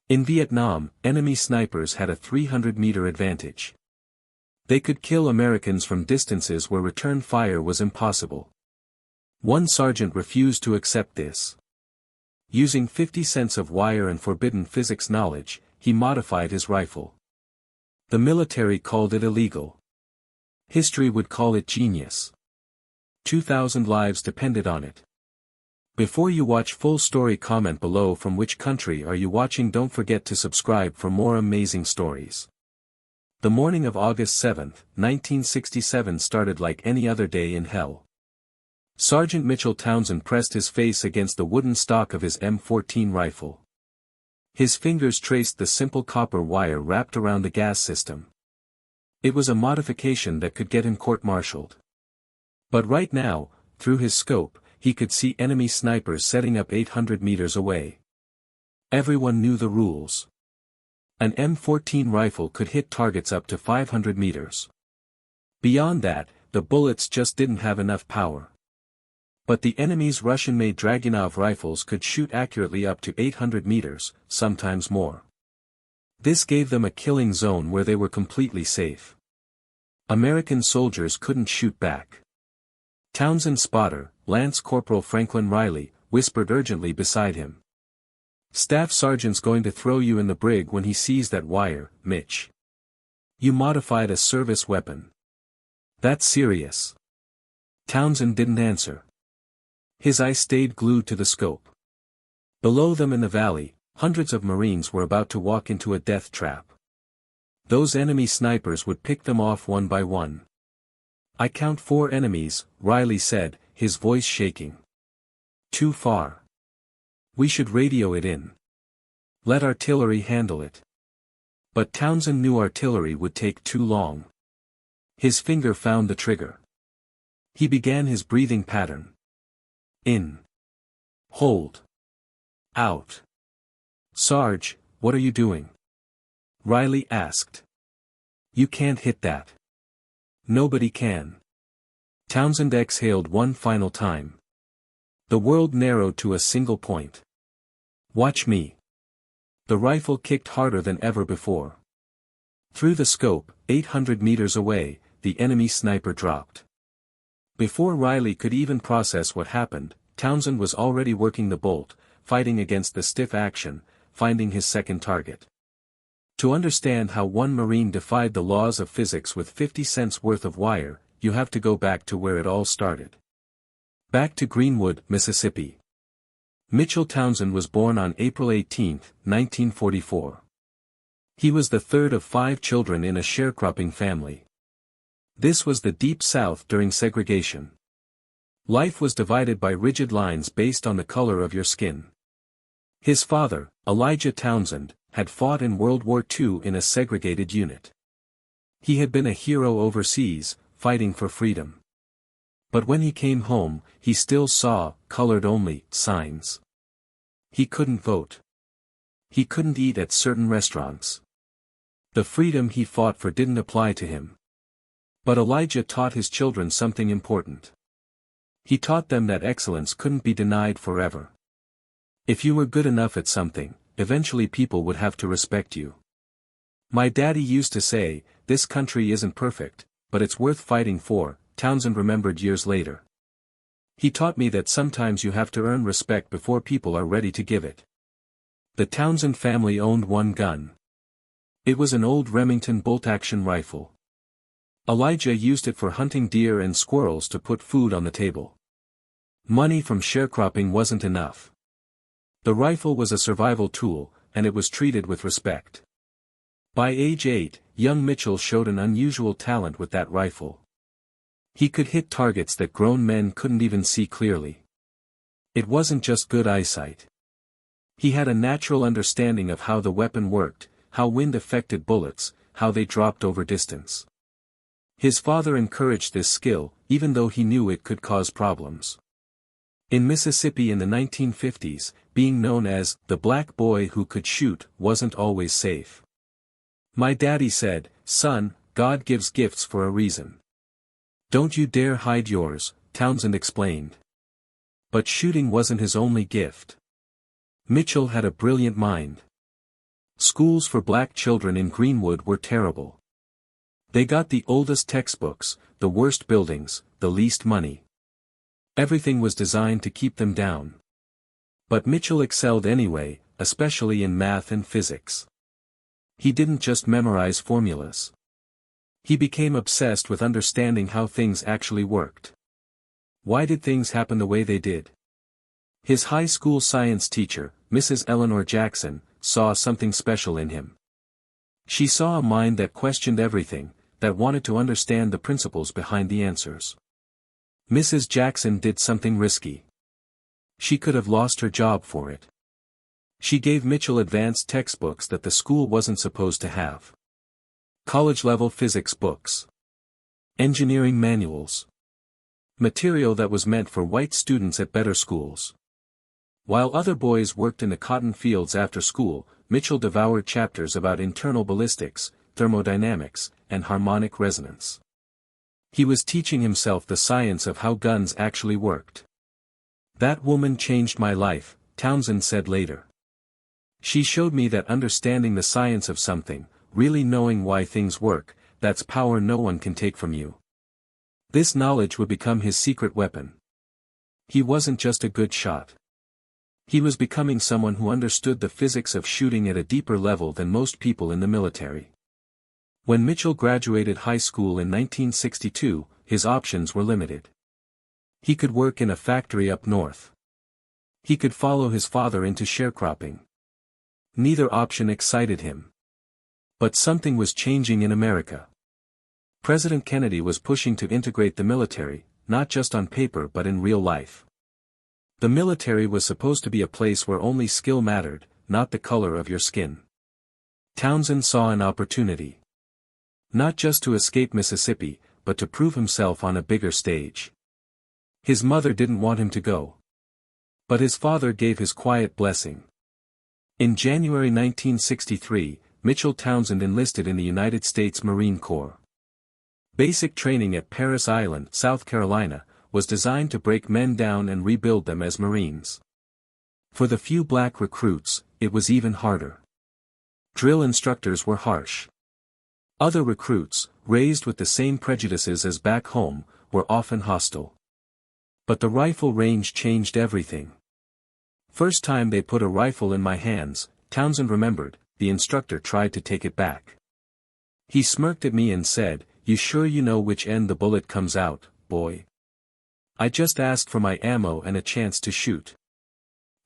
In Vietnam, enemy snipers had a 300-meter advantage. They could kill Americans from distances where return fire was impossible. One sergeant refused to accept this. Using 50 cents of wire and forbidden physics knowledge, he modified his rifle. The military called it illegal. History would call it genius. 2,000 lives depended on it. Before you watch full story, comment below from which country are you watching. Don't forget to subscribe for more amazing stories. The morning of August 7, 1967 started like any other day in hell. Sergeant Mitchell Townsend pressed his face against the wooden stock of his M14 rifle. His fingers traced the simple copper wire wrapped around the gas system. It was a modification that could get him court-martialed. But right now, through his scope, he could see enemy snipers setting up 800 meters away. Everyone knew the rules. An M14 rifle could hit targets up to 500 meters. Beyond that, the bullets just didn't have enough power. But the enemy's Russian-made Dragunov rifles could shoot accurately up to 800 meters, sometimes more. This gave them a killing zone where they were completely safe. American soldiers couldn't shoot back. Townsend's spotter, Lance Corporal Franklin Riley, whispered urgently beside him. "Staff Sergeant's going to throw you in the brig when he sees that wire, Mitch. You modified a service weapon. That's serious." Townsend didn't answer. His eyes stayed glued to the scope. Below them in the valley, hundreds of Marines were about to walk into a death trap. Those enemy snipers would pick them off one by one. "I count 4 enemies," Riley said, his voice shaking. "Too far. We should radio it in. Let artillery handle it." But Townsend knew artillery would take too long. His finger found the trigger. He began his breathing pattern. In. Hold. Out. "Sarge, what are you doing?" Riley asked. "You can't hit that." "Nobody can." Townsend exhaled one final time. The world narrowed to a single point. "Watch me." The rifle kicked harder than ever before. Through the scope, 800 meters away, the enemy sniper dropped. Before Riley could even process what happened, Townsend was already working the bolt, fighting against the stiff action, finding his second target. To understand how one Marine defied the laws of physics with 50 cents worth of wire, you have to go back to where it all started. Back to Greenwood, Mississippi. Mitchell Townsend was born on April 18, 1944. He was the third of 5 children in a sharecropping family. This was the Deep South during segregation. Life was divided by rigid lines based on the color of your skin. His father, Elijah Townsend, had fought in World War II in a segregated unit. He had been a hero overseas, fighting for freedom. But when he came home, he still saw, colored-only, signs. He couldn't vote. He couldn't eat at certain restaurants. The freedom he fought for didn't apply to him. But Elijah taught his children something important. He taught them that excellence couldn't be denied forever. If you were good enough at something, eventually people would have to respect you. "My daddy used to say, 'This country isn't perfect, but it's worth fighting for,'" Townsend remembered years later. "He taught me that sometimes you have to earn respect before people are ready to give it." The Townsend family owned one gun. It was an old Remington bolt-action rifle. Elijah used it for hunting deer and squirrels to put food on the table. Money from sharecropping wasn't enough. The rifle was a survival tool, and it was treated with respect. By age 8, young Mitchell showed an unusual talent with that rifle. He could hit targets that grown men couldn't even see clearly. It wasn't just good eyesight. He had a natural understanding of how the weapon worked, how wind affected bullets, how they dropped over distance. His father encouraged this skill, even though he knew it could cause problems. In Mississippi in the 1950s, being known as the black boy who could shoot wasn't always safe. "My daddy said, 'Son, God gives gifts for a reason. Don't you dare hide yours,'" Townsend explained. But shooting wasn't his only gift. Mitchell had a brilliant mind. Schools for black children in Greenwood were terrible. They got the oldest textbooks, the worst buildings, the least money. Everything was designed to keep them down. But Mitchell excelled anyway, especially in math and physics. He didn't just memorize formulas. He became obsessed with understanding how things actually worked. Why did things happen the way they did? His high school science teacher, Mrs. Eleanor Jackson, saw something special in him. She saw a mind that questioned everything, that wanted to understand the principles behind the answers. Mrs. Jackson did something risky. She could have lost her job for it. She gave Mitchell advanced textbooks that the school wasn't supposed to have. College-level physics books. Engineering manuals. Material that was meant for white students at better schools. While other boys worked in the cotton fields after school, Mitchell devoured chapters about internal ballistics, thermodynamics, and harmonic resonance. He was teaching himself the science of how guns actually worked. "That woman changed my life," Townsend said later. "She showed me that understanding the science of something, really knowing why things work, that's power no one can take from you." This knowledge would become his secret weapon. He wasn't just a good shot. He was becoming someone who understood the physics of shooting at a deeper level than most people in the military. When Mitchell graduated high school in 1962, his options were limited. He could work in a factory up north. He could follow his father into sharecropping. Neither option excited him. But something was changing in America. President Kennedy was pushing to integrate the military, not just on paper but in real life. The military was supposed to be a place where only skill mattered, not the color of your skin. Townsend saw an opportunity. Not just to escape Mississippi, but to prove himself on a bigger stage. His mother didn't want him to go. But his father gave his quiet blessing. In January 1963, Mitchell Townsend enlisted in the United States Marine Corps. Basic training at Parris Island, South Carolina, was designed to break men down and rebuild them as Marines. For the few black recruits, it was even harder. Drill instructors were harsh. Other recruits, raised with the same prejudices as back home, were often hostile. But the rifle range changed everything. "First time they put a rifle in my hands," Townsend remembered, the instructor tried to take it back. "He smirked at me and said, 'You sure you know which end the bullet comes out, boy?' I just asked for my ammo and a chance to shoot."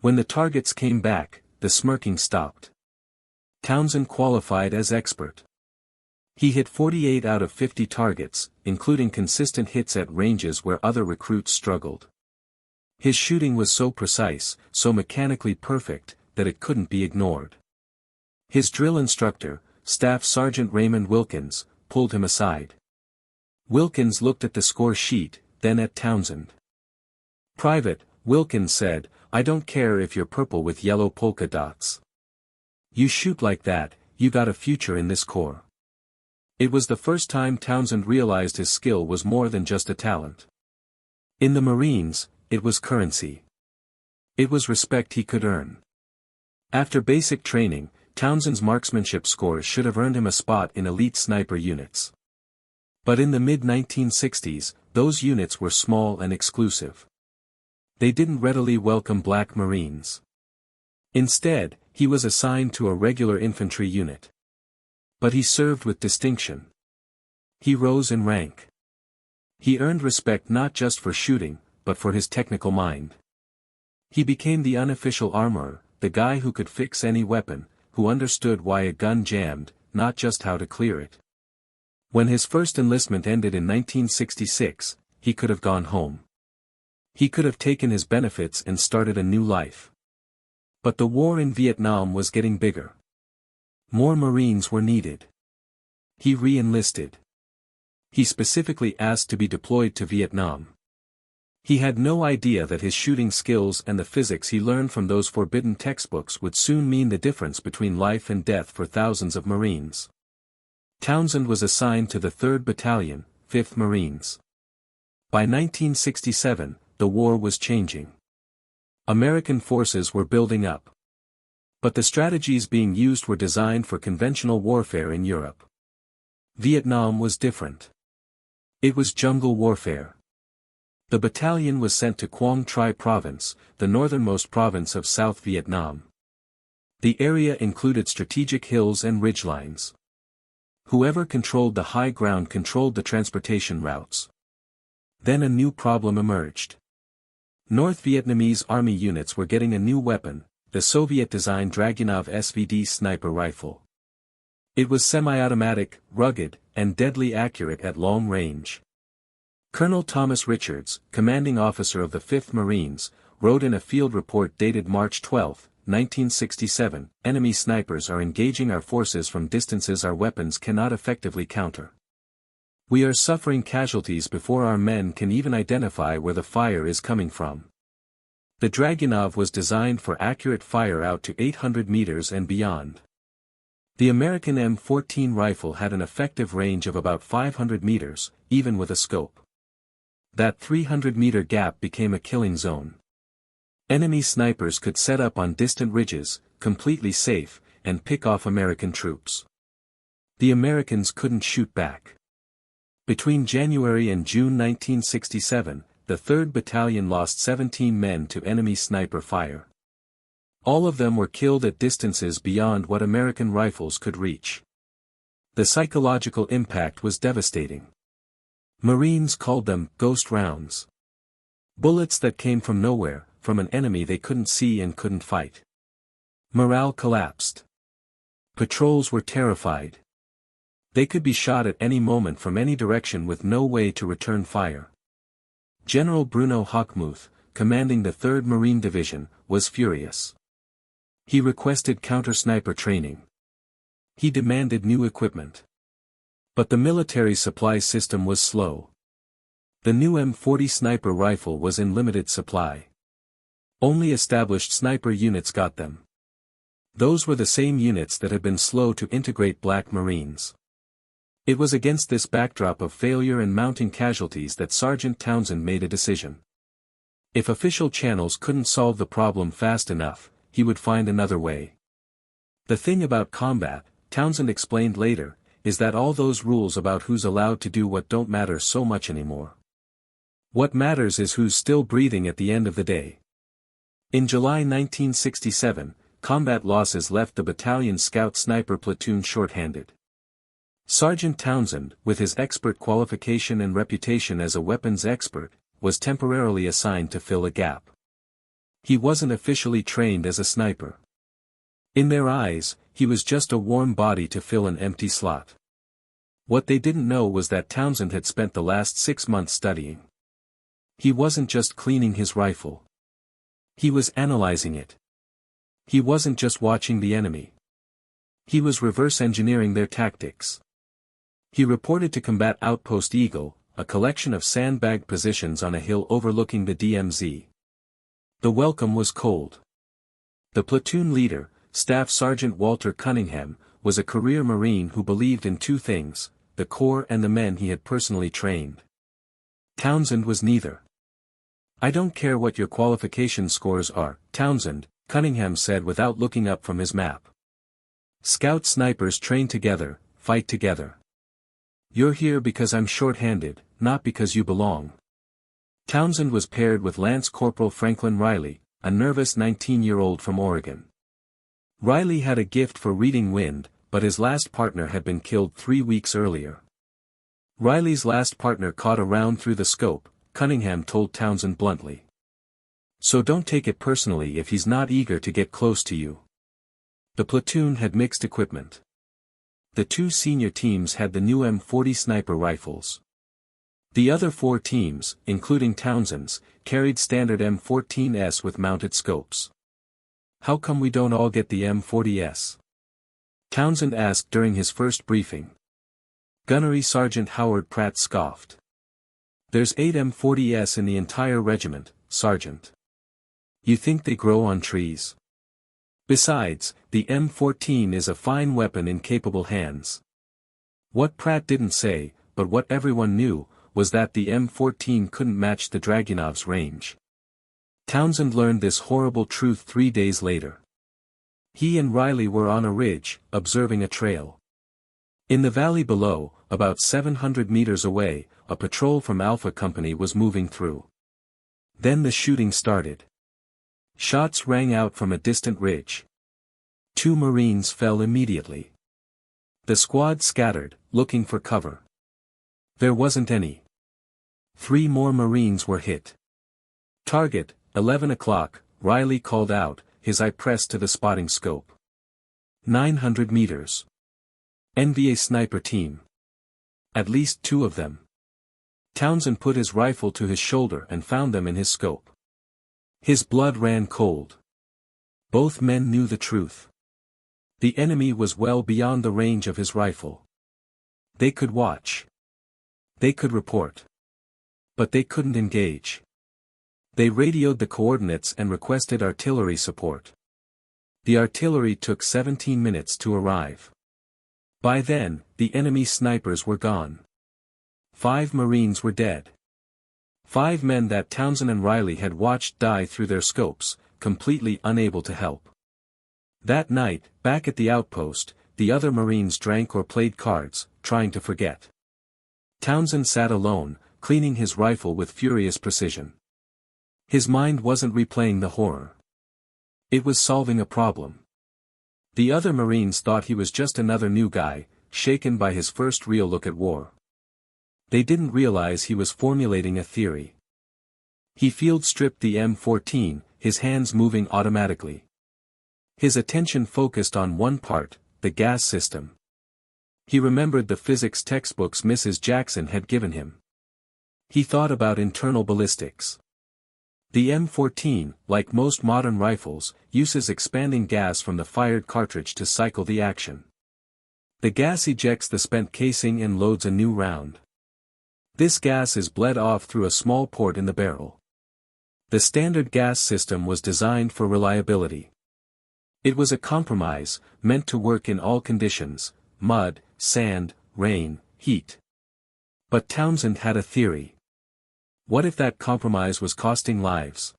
When the targets came back, the smirking stopped. Townsend qualified as expert. He hit 48 out of 50 targets, including consistent hits at ranges where other recruits struggled. His shooting was so precise, so mechanically perfect, that it couldn't be ignored. His drill instructor, Staff Sergeant Raymond Wilkins, pulled him aside. Wilkins looked at the score sheet, then at Townsend. "Private," Wilkins said, "I don't care if you're purple with yellow polka dots. You shoot like that, you got a future in this corps." It was the first time Townsend realized his skill was more than just a talent. In the Marines, it was currency. It was respect he could earn. After basic training, Townsend's marksmanship scores should have earned him a spot in elite sniper units. But in the mid-1960s, those units were small and exclusive. They didn't readily welcome black Marines. Instead, he was assigned to a regular infantry unit. But he served with distinction. He rose in rank. He earned respect not just for shooting, but for his technical mind. He became the unofficial armorer, the guy who could fix any weapon, who understood why a gun jammed, not just how to clear it. When his first enlistment ended in 1966, he could have gone home. He could have taken his benefits and started a new life. But the war in Vietnam was getting bigger. More Marines were needed. He re-enlisted. He specifically asked to be deployed to Vietnam. He had no idea that his shooting skills and the physics he learned from those forbidden textbooks would soon mean the difference between life and death for thousands of Marines. Townsend was assigned to the 3rd Battalion, 5th Marines. By 1967, the war was changing. American forces were building up. But the strategies being used were designed for conventional warfare in Europe. Vietnam was different. It was jungle warfare. The battalion was sent to Quang Tri Province, the northernmost province of South Vietnam. The area included strategic hills and ridgelines. Whoever controlled the high ground controlled the transportation routes. Then a new problem emerged. North Vietnamese army units were getting a new weapon, the Soviet-designed Dragunov SVD sniper rifle. It was semi-automatic, rugged, and deadly accurate at long range. Colonel Thomas Richards, commanding officer of the 5th Marines, wrote in a field report dated March 12, 1967, "Enemy snipers are engaging our forces from distances our weapons cannot effectively counter. We are suffering casualties before our men can even identify where the fire is coming from." The Dragunov was designed for accurate fire out to 800 meters and beyond. The American M14 rifle had an effective range of about 500 meters, even with a scope. That 300-meter gap became a killing zone. Enemy snipers could set up on distant ridges, completely safe, and pick off American troops. The Americans couldn't shoot back. Between January and June 1967, the 3rd Battalion lost 17 men to enemy sniper fire. All of them were killed at distances beyond what American rifles could reach. The psychological impact was devastating. Marines called them ghost rounds. Bullets that came from nowhere, from an enemy they couldn't see and couldn't fight. Morale collapsed. Patrols were terrified. They could be shot at any moment from any direction with no way to return fire. General Bruno Hochmuth, commanding the 3rd Marine Division, was furious. He requested counter-sniper training. He demanded new equipment. But the military supply system was slow. The new M40 sniper rifle was in limited supply. Only established sniper units got them. Those were the same units that had been slow to integrate Black Marines. It was against this backdrop of failure and mounting casualties that Sergeant Townsend made a decision. If official channels couldn't solve the problem fast enough, he would find another way. The thing about combat, Townsend explained later, is that all those rules about who's allowed to do what don't matter so much anymore. What matters is who's still breathing at the end of the day. In July 1967, combat losses left the battalion's scout sniper platoon short-handed. Sergeant Townsend, with his expert qualification and reputation as a weapons expert, was temporarily assigned to fill a gap. He wasn't officially trained as a sniper. In their eyes, he was just a warm body to fill an empty slot. What they didn't know was that Townsend had spent the last 6 months studying. He wasn't just cleaning his rifle. He was analyzing it. He wasn't just watching the enemy. He was reverse engineering their tactics. He reported to Combat Outpost Eagle, a collection of sandbag positions on a hill overlooking the DMZ. The welcome was cold. The platoon leader, Staff Sergeant Walter Cunningham, was a career Marine who believed in two things, the Corps and the men he had personally trained. Townsend was neither. "I don't care what your qualification scores are, Townsend," Cunningham said without looking up from his map. "Scout snipers train together, fight together. You're here because I'm short-handed, not because you belong." Townsend was paired with Lance Corporal Franklin Riley, a nervous 19-year-old from Oregon. Riley had a gift for reading wind, but his last partner had been killed 3 weeks earlier. Riley's last partner caught a round through the scope, Cunningham told Townsend bluntly. "So don't take it personally if he's not eager to get close to you." The platoon had mixed equipment. The 2 senior teams had the new M40 sniper rifles. The other 4 teams, including Townsend's, carried standard M14s with mounted scopes. "How come we don't all get the M40s?" Townsend asked during his first briefing. Gunnery Sergeant Howard Pratt scoffed. "There's 8 M40s in the entire regiment, Sergeant. You think they grow on trees? Besides, the M14 is a fine weapon in capable hands." What Pratt didn't say, but what everyone knew, was that the M14 couldn't match the Dragunov's range. Townsend learned this horrible truth 3 days later. He and Riley were on a ridge, observing a trail. In the valley below, about 700 meters away, a patrol from Alpha Company was moving through. Then the shooting started. Shots rang out from a distant ridge. 2 Marines fell immediately. The squad scattered, looking for cover. There wasn't any. 3 more Marines were hit. Target, 11 o'clock, Riley called out, his eye pressed to the spotting scope. 900 meters. NVA sniper team. At least 2 of them. Townsend put his rifle to his shoulder and found them in his scope. His blood ran cold. Both men knew the truth. The enemy was well beyond the range of his rifle. They could watch. They could report. But they couldn't engage. They radioed the coordinates and requested artillery support. The artillery took 17 minutes to arrive. By then, the enemy snipers were gone. 5 Marines were dead. 5 men that Townsend and Riley had watched die through their scopes, completely unable to help. That night, back at the outpost, the other Marines drank or played cards, trying to forget. Townsend sat alone, cleaning his rifle with furious precision. His mind wasn't replaying the horror. It was solving a problem. The other Marines thought he was just another new guy, shaken by his first real look at war. They didn't realize he was formulating a theory. He field-stripped the M14, his hands moving automatically. His attention focused on one part, the gas system. He remembered the physics textbooks Mrs. Jackson had given him. He thought about internal ballistics. The M14, like most modern rifles, uses expanding gas from the fired cartridge to cycle the action. The gas ejects the spent casing and loads a new round. This gas is bled off through a small port in the barrel. The standard gas system was designed for reliability. It was a compromise, meant to work in all conditions: mud, sand, rain, heat. But Townsend had a theory. What if that compromise was costing lives?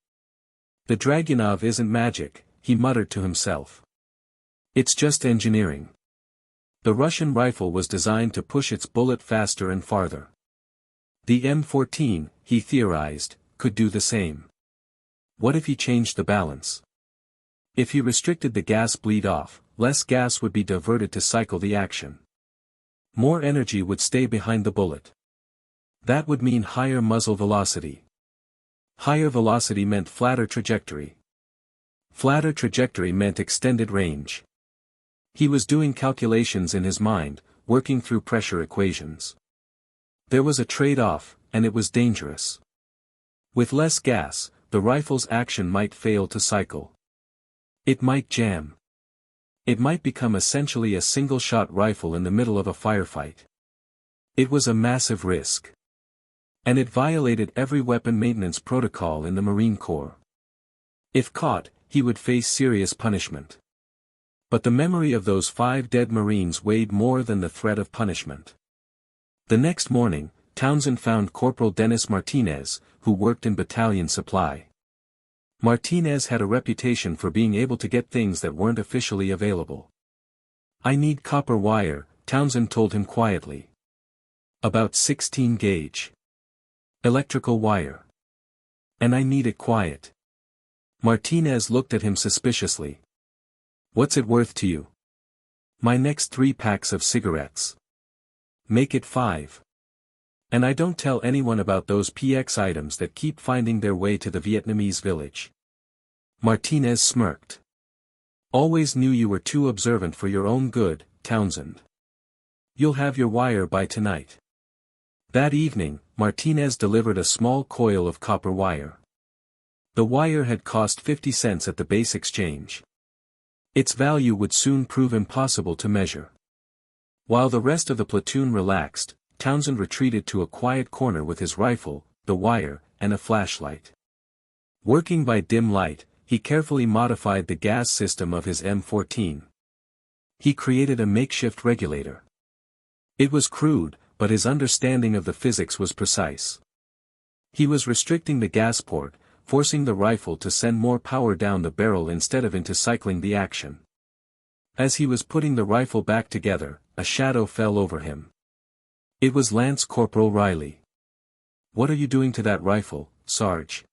The Dragunov isn't magic, he muttered to himself. It's just engineering. The Russian rifle was designed to push its bullet faster and farther. The M14, he theorized, could do the same. What if he changed the balance? If he restricted the gas bleed off, less gas would be diverted to cycle the action. More energy would stay behind the bullet. That would mean higher muzzle velocity. Higher velocity meant flatter trajectory. Flatter trajectory meant extended range. He was doing calculations in his mind, working through pressure equations. There was a trade-off, and it was dangerous. With less gas, the rifle's action might fail to cycle. It might jam. It might become essentially a single-shot rifle in the middle of a firefight. It was a massive risk. And it violated every weapon maintenance protocol in the Marine Corps. If caught, he would face serious punishment. But the memory of those 5 dead Marines weighed more than the threat of punishment. The next morning, Townsend found Corporal Dennis Martinez, who worked in battalion supply. Martinez had a reputation for being able to get things that weren't officially available. "I need copper wire," Townsend told him quietly. "About 16 gauge. Electrical wire. And I need it quiet." Martinez looked at him suspiciously. "What's it worth to you?" "My next 3 packs of cigarettes." "Make it 5. And I don't tell anyone about those PX items that keep finding their way to the Vietnamese village." Martinez smirked. "Always knew you were too observant for your own good, Townsend. You'll have your wire by tonight." That evening, Martinez delivered a small coil of copper wire. The wire had cost 50 cents at the base exchange. Its value would soon prove impossible to measure. While the rest of the platoon relaxed, Townsend retreated to a quiet corner with his rifle, the wire, and a flashlight. Working by dim light, he carefully modified the gas system of his M14. He created a makeshift regulator. It was crude, but his understanding of the physics was precise. He was restricting the gas port, forcing the rifle to send more power down the barrel instead of into cycling the action. As he was putting the rifle back together, a shadow fell over him. It was Lance Corporal Riley. "What are you doing to that rifle, Sarge?"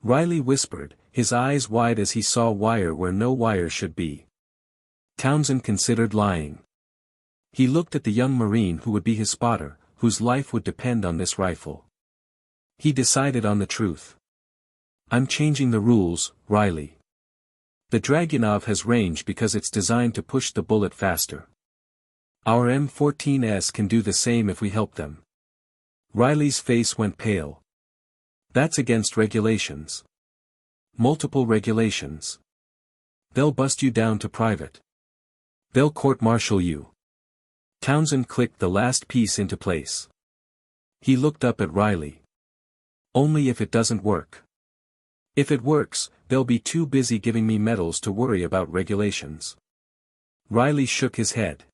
Riley whispered, his eyes wide as he saw wire where no wire should be. Townsend considered lying. He looked at the young Marine who would be his spotter, whose life would depend on this rifle. He decided on the truth. "I'm changing the rules, Riley. The Dragunov has range because it's designed to push the bullet faster. Our M14s can do the same if we help them." Riley's face went pale. "That's against regulations. Multiple regulations. They'll bust you down to private. They'll court-martial you." Townsend clicked the last piece into place. He looked up at Riley. "Only if it doesn't work. If it works, they'll be too busy giving me medals to worry about regulations." Riley shook his head.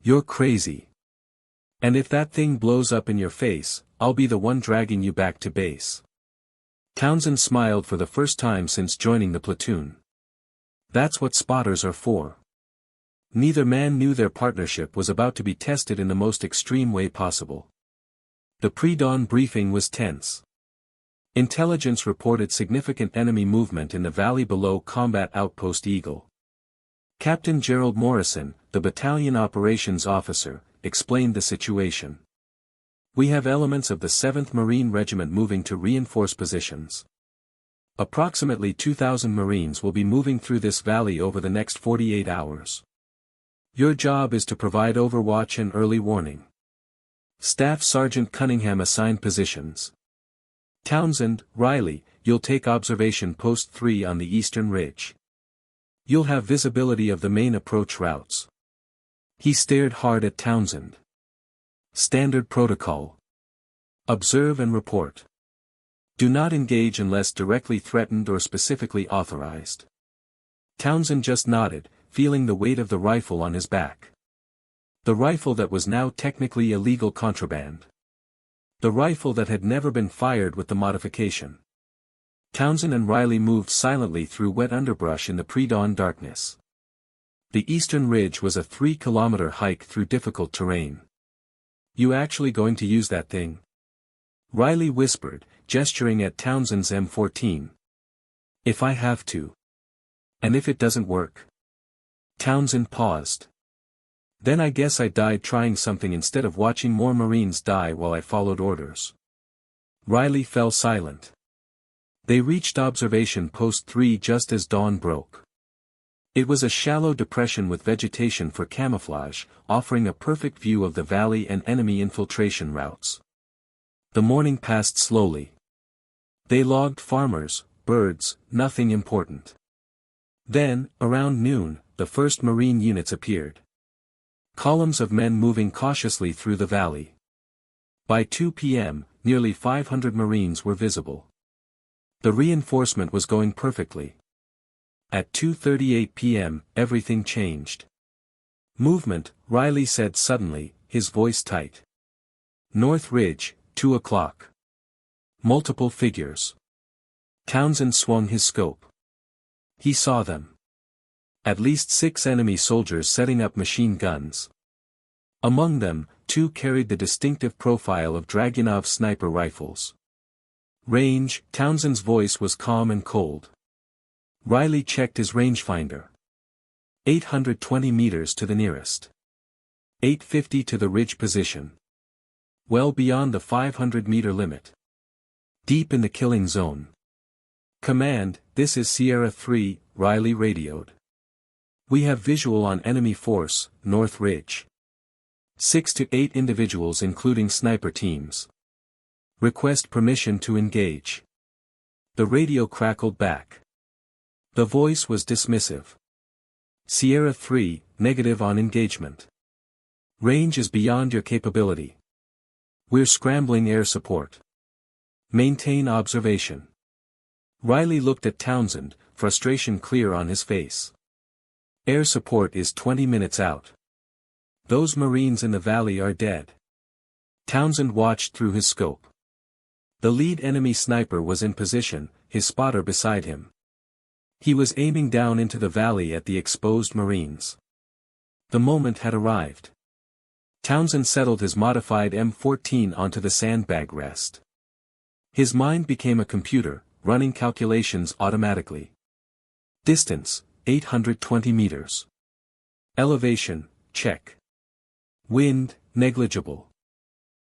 "You're crazy. And if that thing blows up in your face, I'll be the one dragging you back to base." Townsend smiled for the first time since joining the platoon. That's what spotters are for. Neither man knew their partnership was about to be tested in the most extreme way possible. The pre-dawn briefing was tense. Intelligence reported significant enemy movement in the valley below Combat Outpost Eagle. Captain Gerald Morrison, the battalion operations officer, explained the situation. "We have elements of the 7th Marine Regiment moving to reinforce positions. Approximately 2,000 Marines will be moving through this valley over the next 48 hours. Your job is to provide overwatch and early warning. Staff Sergeant Cunningham assigned positions. Townsend, Riley, you'll take observation post 3 on the eastern ridge. You'll have visibility of the main approach routes." He stared hard at Townsend. "Standard protocol. Observe and report. Do not engage unless directly threatened or specifically authorized." Townsend just nodded, feeling the weight of the rifle on his back. The rifle that was now technically illegal contraband. The rifle that had never been fired with the modification. Townsend and Riley moved silently through wet underbrush in the pre-dawn darkness. The eastern ridge was a 3-kilometer hike through difficult terrain. "You actually going to use that thing?" Riley whispered, gesturing at Townsend's M14. "If I have to. And if it doesn't work?" Townsend paused. "Then I guess I died trying something instead of watching more Marines die while I followed orders." Riley fell silent. They reached observation post 3 just as dawn broke. It was a shallow depression with vegetation for camouflage, offering a perfect view of the valley and enemy infiltration routes. The morning passed slowly. They logged farmers, birds, nothing important. Then, around noon, the first Marine units appeared. Columns of men moving cautiously through the valley. By 2 p.m., nearly 500 Marines were visible. The reinforcement was going perfectly. At 2:38 p.m., everything changed. "Movement," Riley said suddenly, his voice tight. "North Ridge, 2 o'clock. Multiple figures." Townsend swung his scope. He saw them. At least 6 enemy soldiers setting up machine guns. Among them, 2 carried the distinctive profile of Dragunov sniper rifles. "Range," Townsend's voice was calm and cold. Riley checked his rangefinder. 820 meters to the nearest. 850 to the ridge position. Well beyond the 500-meter limit. Deep in the killing zone. "Command, this is Sierra 3, Riley radioed. We have visual on enemy force, North Ridge. 6 to 8 individuals including sniper teams. Request permission to engage." The radio crackled back. The voice was dismissive. "Sierra 3, negative on engagement. Range is beyond your capability. We're scrambling air support. Maintain observation." Riley looked at Townsend, frustration clear on his face. "Air support is 20 minutes out. Those Marines in the valley are dead." Townsend watched through his scope. The lead enemy sniper was in position, his spotter beside him. He was aiming down into the valley at the exposed Marines. The moment had arrived. Townsend settled his modified M14 onto the sandbag rest. His mind became a computer, running calculations automatically. Distance, 820 meters. Elevation, check. Wind, negligible.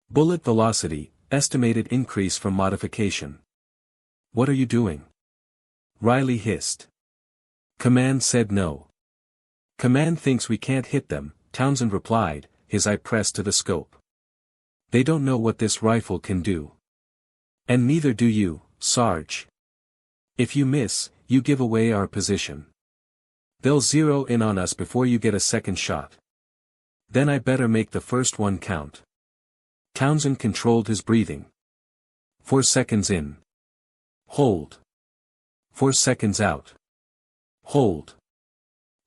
Bullet velocity, estimated increase from modification. What are you doing? Riley hissed. Command said no. Command thinks we can't hit them, Townsend replied, his eye pressed to the scope. They don't know what this rifle can do. And neither do you, Sarge. If you miss, you give away our position. They'll zero in on us before you get a second shot. Then I better make the first one count. Townsend controlled his breathing. 4 seconds in. Hold. 4 seconds out. Hold.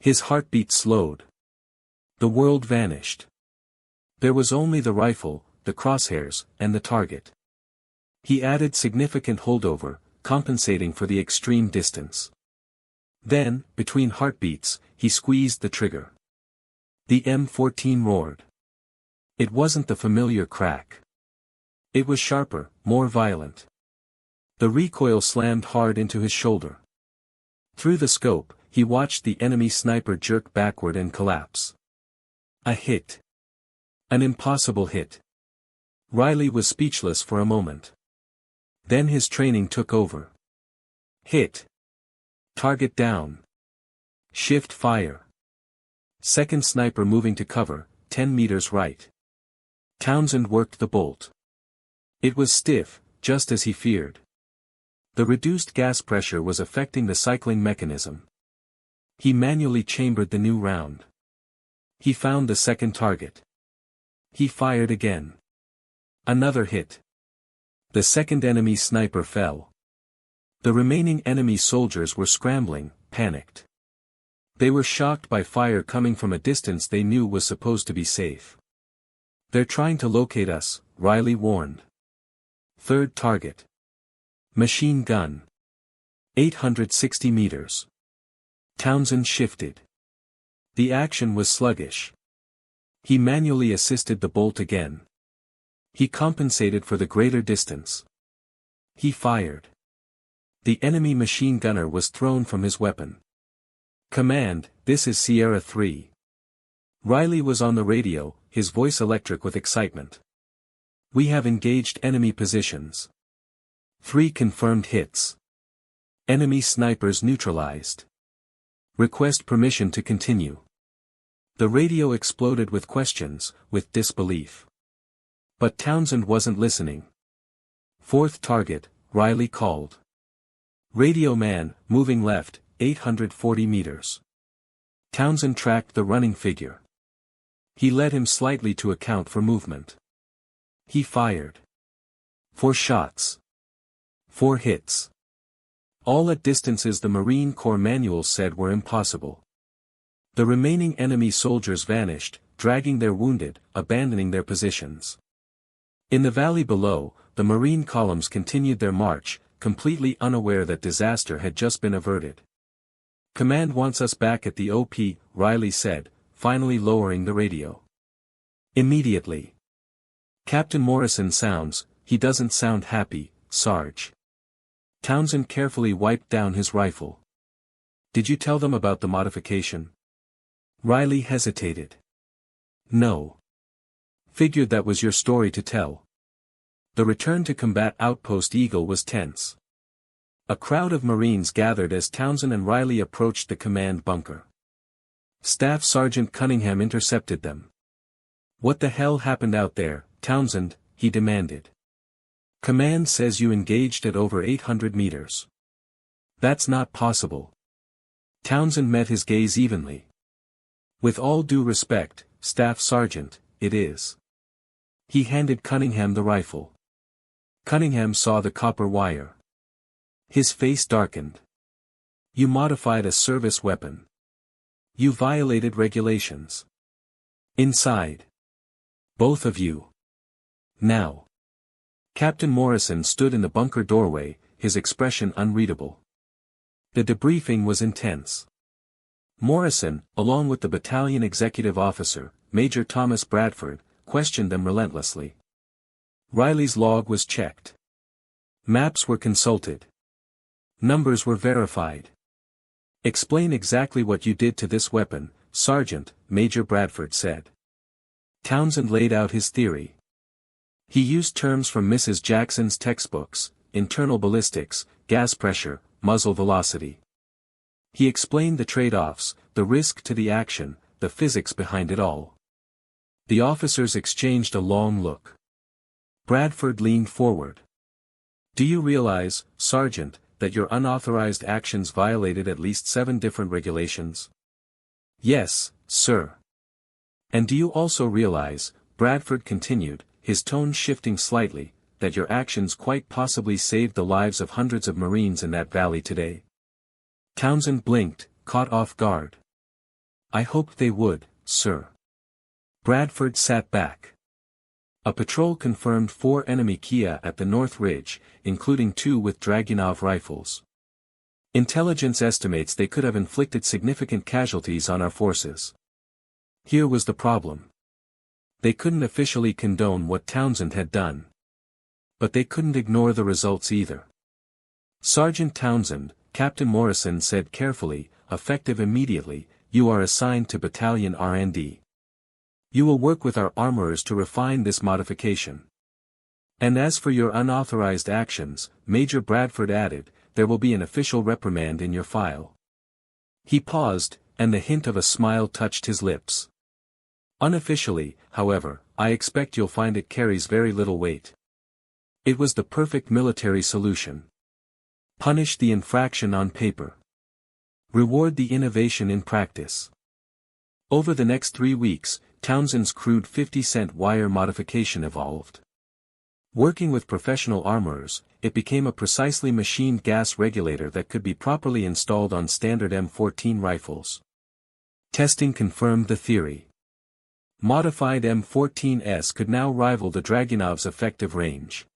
His heartbeat slowed. The world vanished. There was only the rifle, the crosshairs, and the target. He added significant holdover, compensating for the extreme distance. Then, between heartbeats, he squeezed the trigger. The M14 roared. It wasn't the familiar crack. It was sharper, more violent. The recoil slammed hard into his shoulder. Through the scope, he watched the enemy sniper jerk backward and collapse. A hit. An impossible hit. Riley was speechless for a moment. Then his training took over. Hit. Target down. Shift fire. Second sniper moving to cover, 10 meters right. Townsend worked the bolt. It was stiff, just as he feared. The reduced gas pressure was affecting the cycling mechanism. He manually chambered the new round. He found the second target. He fired again. Another hit. The second enemy sniper fell. The remaining enemy soldiers were scrambling, panicked. They were shocked by fire coming from a distance they knew was supposed to be safe. They're trying to locate us, Riley warned. Third target. Machine gun. 860 meters. Townsend shifted. The action was sluggish. He manually assisted the bolt again. He compensated for the greater distance. He fired. The enemy machine gunner was thrown from his weapon. Command, this is Sierra 3. Riley was on the radio, his voice electric with excitement. We have engaged enemy positions. 3 confirmed hits. Enemy snipers neutralized. Request permission to continue. The radio exploded with questions, with disbelief. But Townsend wasn't listening. Fourth target, Riley called. Radio man, moving left, 840 meters. Townsend tracked the running figure. He led him slightly to account for movement. He fired. 4 shots. 4 hits. All at distances the Marine Corps manuals said were impossible. The remaining enemy soldiers vanished, dragging their wounded, abandoning their positions. In the valley below, the Marine columns continued their march, completely unaware that disaster had just been averted. Command wants us back at the OP, Riley said, finally lowering the radio. Immediately. Captain Morrison sounds, he doesn't sound happy, Sarge. Townsend carefully wiped down his rifle. Did you tell them about the modification? Riley hesitated. No. Figured that was your story to tell. The return to combat outpost Eagle was tense. A crowd of Marines gathered as Townsend and Riley approached the command bunker. Staff Sergeant Cunningham intercepted them. What the hell happened out there, Townsend? He demanded. Command says you engaged at over 800 meters. That's not possible. Townsend met his gaze evenly. With all due respect, Staff Sergeant, it is. He handed Cunningham the rifle. Cunningham saw the copper wire. His face darkened. You modified a service weapon. You violated regulations. Inside. Both of you. Now. Captain Morrison stood in the bunker doorway, his expression unreadable. The debriefing was intense. Morrison, along with the battalion executive officer, Major Thomas Bradford, questioned them relentlessly. Riley's log was checked. Maps were consulted. Numbers were verified. "Explain exactly what you did to this weapon, Sergeant," Major Bradford said. Townsend laid out his theory. He used terms from Mrs. Jackson's textbooks: internal ballistics, gas pressure, muzzle velocity. He explained the trade-offs, the risk to the action, the physics behind it all. The officers exchanged a long look. Bradford leaned forward. "Do you realize, Sergeant, that your unauthorized actions violated at least 7 different regulations?" "Yes, sir." "And do you also realize," Bradford continued, his tone shifting slightly, "that your actions quite possibly saved the lives of hundreds of Marines in that valley today?" Townsend blinked, caught off guard. "I hoped they would, sir." Bradford sat back. A patrol confirmed 4 enemy Kia at the North Ridge, including 2 with Dragunov rifles. Intelligence estimates they could have inflicted significant casualties on our forces. Here was the problem. They couldn't officially condone what Townsend had done. But they couldn't ignore the results either. "Sergeant Townsend," Captain Morrison said carefully, "effective immediately, you are assigned to Battalion R&D. You will work with our armorers to refine this modification. And as for your unauthorized actions," Major Bradford added, "there will be an official reprimand in your file." He paused, and the hint of a smile touched his lips. "Unofficially, however, I expect you'll find it carries very little weight." It was the perfect military solution. Punish the infraction on paper. Reward the innovation in practice. Over the next 3 weeks, Townsend's crude 50-cent wire modification evolved. Working with professional armorers, it became a precisely machined gas regulator that could be properly installed on standard M14 rifles. Testing confirmed the theory. Modified M14s could now rival the Dragunov's effective range.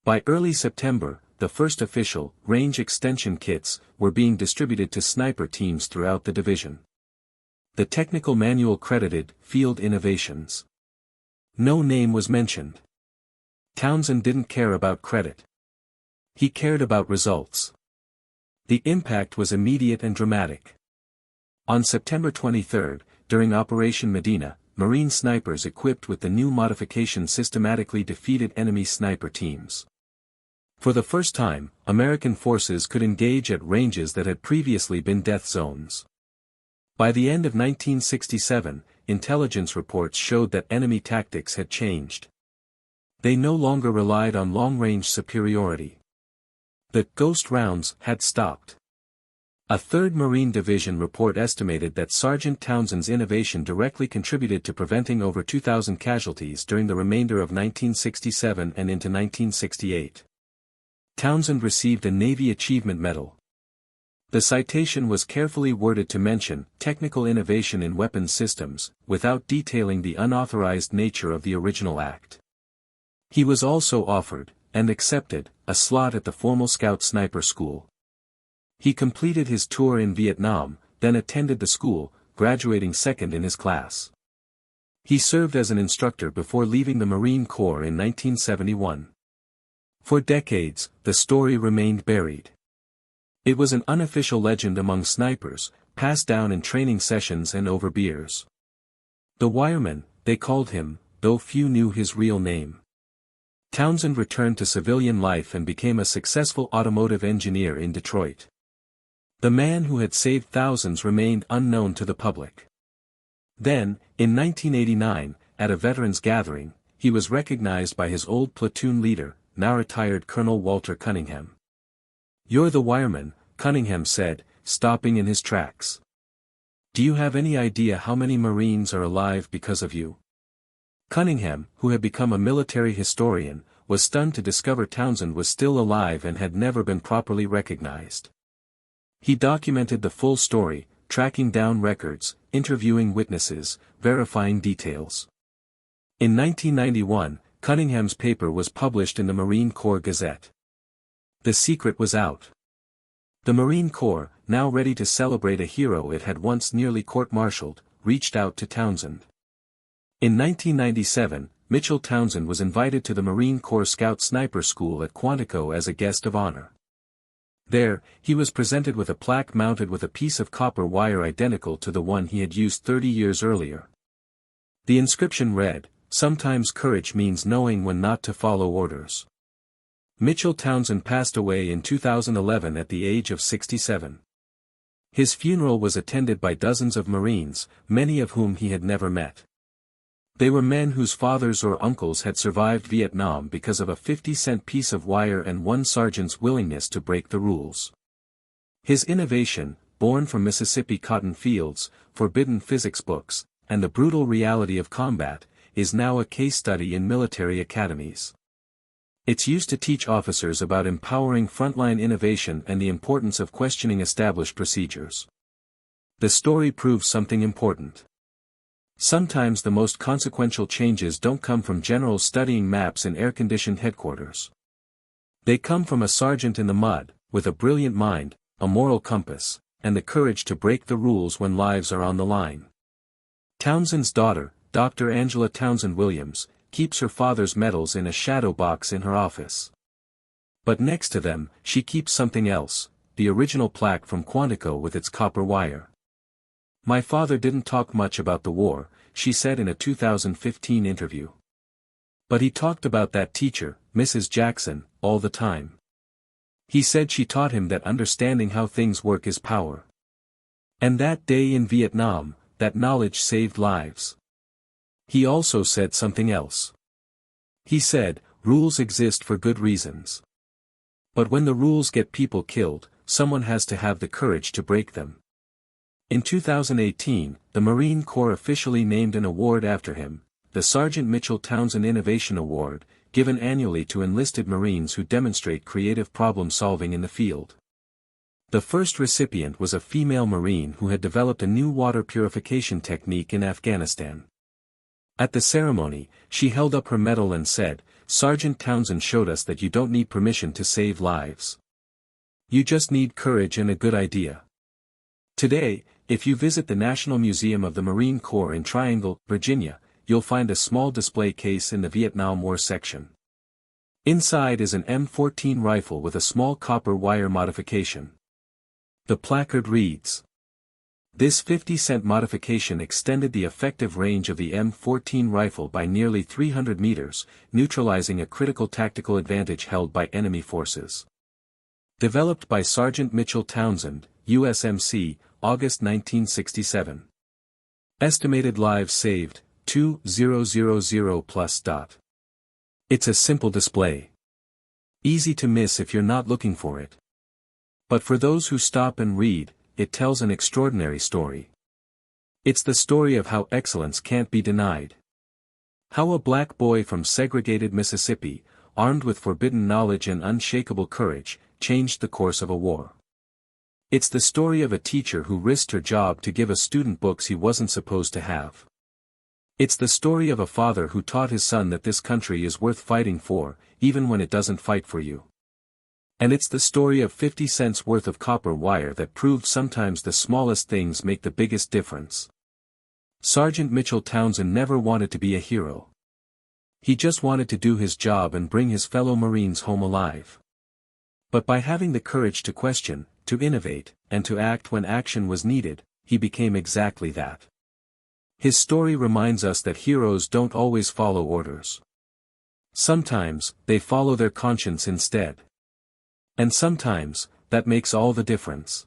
By early September, the first official, range extension kits, were being distributed to sniper teams throughout the division. The technical manual credited Field Innovations. No name was mentioned. Townsend didn't care about credit. He cared about results. The impact was immediate and dramatic. On September 23, during Operation Medina, Marine snipers equipped with the new modification systematically defeated enemy sniper teams. For the first time, American forces could engage at ranges that had previously been death zones. By the end of 1967, intelligence reports showed that enemy tactics had changed. They no longer relied on long-range superiority. The "ghost rounds" had stopped. A 3rd Marine Division report estimated that Sergeant Townsend's innovation directly contributed to preventing over 2,000 casualties during the remainder of 1967 and into 1968. Townsend received a Navy Achievement Medal. The citation was carefully worded to mention technical innovation in weapons systems, without detailing the unauthorized nature of the original act. He was also offered, and accepted, a slot at the formal Scout Sniper School. He completed his tour in Vietnam, then attended the school, graduating 2nd in his class. He served as an instructor before leaving the Marine Corps in 1971. For decades, the story remained buried. It was an unofficial legend among snipers, passed down in training sessions and over beers. The Wireman, they called him, though few knew his real name. Townsend returned to civilian life and became a successful automotive engineer in Detroit. The man who had saved thousands remained unknown to the public. Then, in 1989, at a veterans gathering, he was recognized by his old platoon leader, now retired Colonel Walter Cunningham. "You're the Wireman," Cunningham said, stopping in his tracks. "Do you have any idea how many Marines are alive because of you?" Cunningham, who had become a military historian, was stunned to discover Townsend was still alive and had never been properly recognized. He documented the full story, tracking down records, interviewing witnesses, verifying details. In 1991, Cunningham's paper was published in the Marine Corps Gazette. The secret was out. The Marine Corps, now ready to celebrate a hero it had once nearly court-martialed, reached out to Townsend. In 1997, Mitchell Townsend was invited to the Marine Corps Scout Sniper School at Quantico as a guest of honor. There, he was presented with a plaque mounted with a piece of copper wire identical to the one he had used 30 years earlier. The inscription read, "Sometimes courage means knowing when not to follow orders." Mitchell Townsend passed away in 2011 at the age of 67. His funeral was attended by dozens of Marines, many of whom he had never met. They were men whose fathers or uncles had survived Vietnam because of a 50-cent piece of wire and one sergeant's willingness to break the rules. His innovation, born from Mississippi cotton fields, forbidden physics books, and the brutal reality of combat, is now a case study in military academies. It's used to teach officers about empowering frontline innovation and the importance of questioning established procedures. The story proves something important. Sometimes the most consequential changes don't come from generals studying maps in air-conditioned headquarters. They come from a sergeant in the mud, with a brilliant mind, a moral compass, and the courage to break the rules when lives are on the line. Townsend's daughter, Dr. Angela Townsend Williams, keeps her father's medals in a shadow box in her office. But next to them, she keeps something else, the original plaque from Quantico with its copper wire. "My father didn't talk much about the war," she said in a 2015 interview. "But he talked about that teacher, Mrs. Jackson, all the time. He said she taught him that understanding how things work is power. And that day in Vietnam, that knowledge saved lives." He also said something else. He said, "Rules exist for good reasons. But when the rules get people killed, someone has to have the courage to break them." In 2018, the Marine Corps officially named an award after him, the Sergeant Mitchell Townsend Innovation Award, given annually to enlisted Marines who demonstrate creative problem-solving in the field. The first recipient was a female Marine who had developed a new water purification technique in Afghanistan. At the ceremony, she held up her medal and said, "Sergeant Townsend showed us that you don't need permission to save lives. You just need courage and a good idea." Today, if you visit the National Museum of the Marine Corps in Triangle, Virginia, you'll find a small display case in the Vietnam War section. Inside is an M14 rifle with a small copper wire modification. The placard reads, "This 50-cent modification extended the effective range of the M14 rifle by nearly 300 meters, neutralizing a critical tactical advantage held by enemy forces." Developed by Sergeant Mitchell Townsend, USMC, August 1967. Estimated lives saved, 2,000 plus. It's a simple display. Easy to miss if you're not looking for it. But for those who stop and read, it tells an extraordinary story. It's the story of how excellence can't be denied. How a black boy from segregated Mississippi, armed with forbidden knowledge and unshakable courage, changed the course of a war. It's the story of a teacher who risked her job to give a student books he wasn't supposed to have. It's the story of a father who taught his son that this country is worth fighting for, even when it doesn't fight for you. And it's the story of 50 cents worth of copper wire that proved sometimes the smallest things make the biggest difference. Sergeant Mitchell Townsend never wanted to be a hero. He just wanted to do his job and bring his fellow Marines home alive. But by having the courage to question, to innovate, and to act when action was needed, he became exactly that. His story reminds us that heroes don't always follow orders. Sometimes, they follow their conscience instead. And sometimes, that makes all the difference.